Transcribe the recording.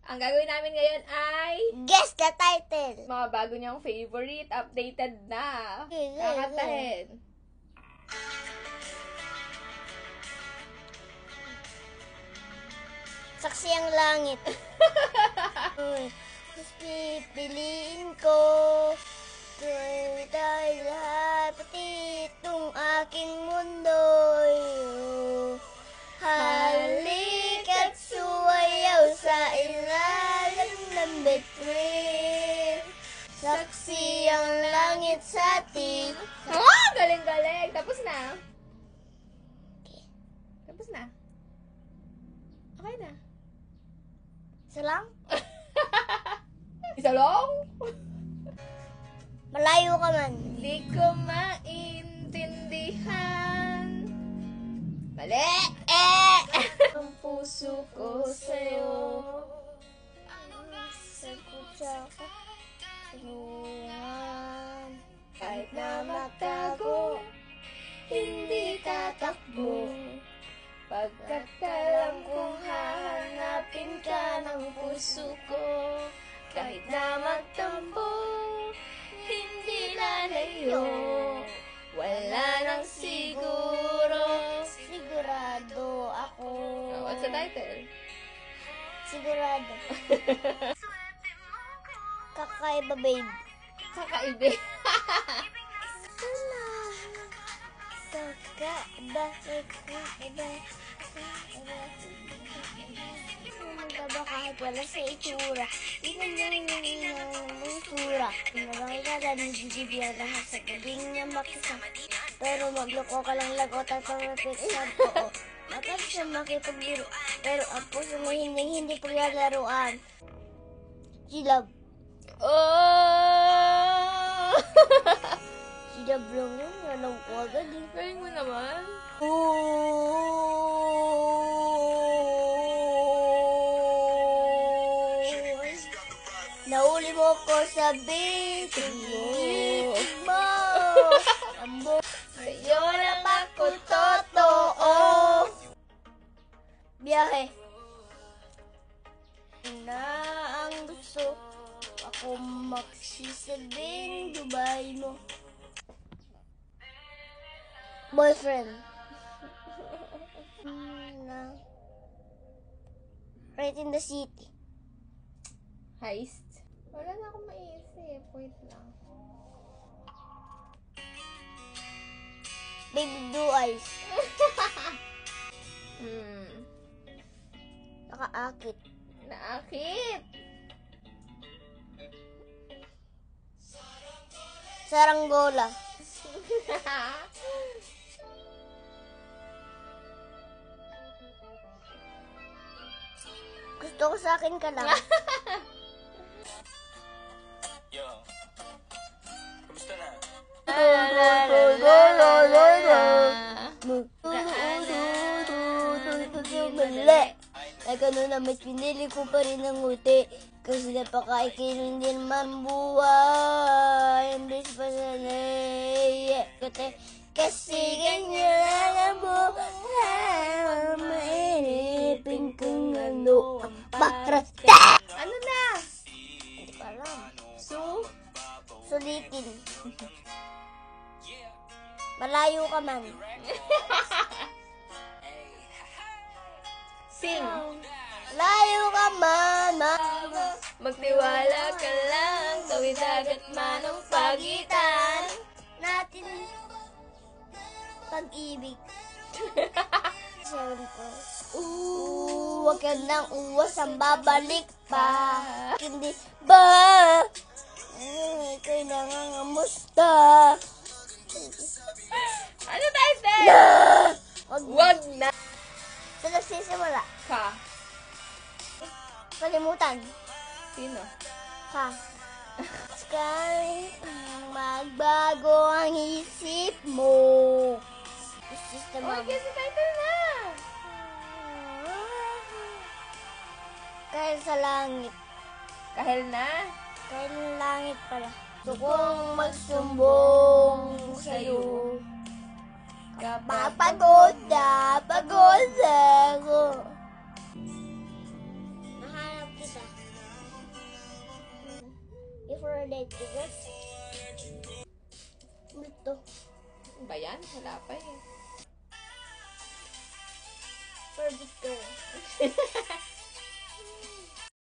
Ang gagawin namin ngayon ay Guess the title. mga bago niyang favorite, updated na. Okay. Kakantahin. Saksi ang langit. Mas pipiliin ko. Tuloy tayo lahat, pati itong aking mundo. Halika't suwayaw sa ilalim ng bituin. Saksi ang langit sa atin. Oh, galing-galing. Tapos na. Tapos na. Okay na. Isa lang? Isa lang? Malayo ka man. Di ko maintindihan. Mali! Ang puso ko sa'yo. Sagot sa tulungan. Kahit na magtago, Hindi tatakbo. Pagkat alam kong hahanapin ka ng puso ko. Kahit na magtampo, hindi lalayo. Wala nang siguro. sigurado ako. What's the title? Sigurado. Kakaiba, babe. Kakaiba. Kakaiba. Magkaba kahit wala sa itsura. Tingnan niya rin yung itsura. Pinabangay ka na nagigibyan lahat sa gabing niya makisama. Pero magloko ka lang lagot at pamapit sa too. Matap siya makipagbiro. Pero ang puso mo hindi paglalaruan. Si Love. Oh! Si Love lang yun. Alam ko agad eh. Galing mo naman. Nauli mo ko sa bitin mo. Sa'yo lang ako totoo. Biyahe. Na ang gusto ako magsisabing Dubai mo. Boyfriend. Right in the city. Heist. Wala na akong maisip. Wait lang. Baby blue eyes. Nakaakit. Naakit. Saranggola. Gusto ko sa akin ka lang. Yo, kamusta na? Mali. Ay gano'n na mas pinili ko pa rin ang uti. Kasi napakaikiling din man buhay. Imbis pa sanay. Kasi ganyan ang buhay. Mairipin kong ano ang para sa... Ano na? Hindi ko alam. Sulitin. Malayo ka man. Sing. Layo ka man. Magtiwala ka lang. Tawid agad man ang pagitan. Natin pag-ibig. Siyempre. Huwag ka nang uwas ang babalik pa. Hindi ba? Ika'y nangangamusta. Ano title? Wag Wag na. sa nagsisimula. Ka. Kalimutan. Sino? Ka. Sky, magbago ang isip mo. System Oh, guess the title na. Kahit sa langit. Kahil na. Kahit langit pala. Gusto kong magsumbong sa'yo. Kapag Pagod ako. Nahanap kita. for electrical. Ito. Ano ba yan? Wala pa eh. For Victor.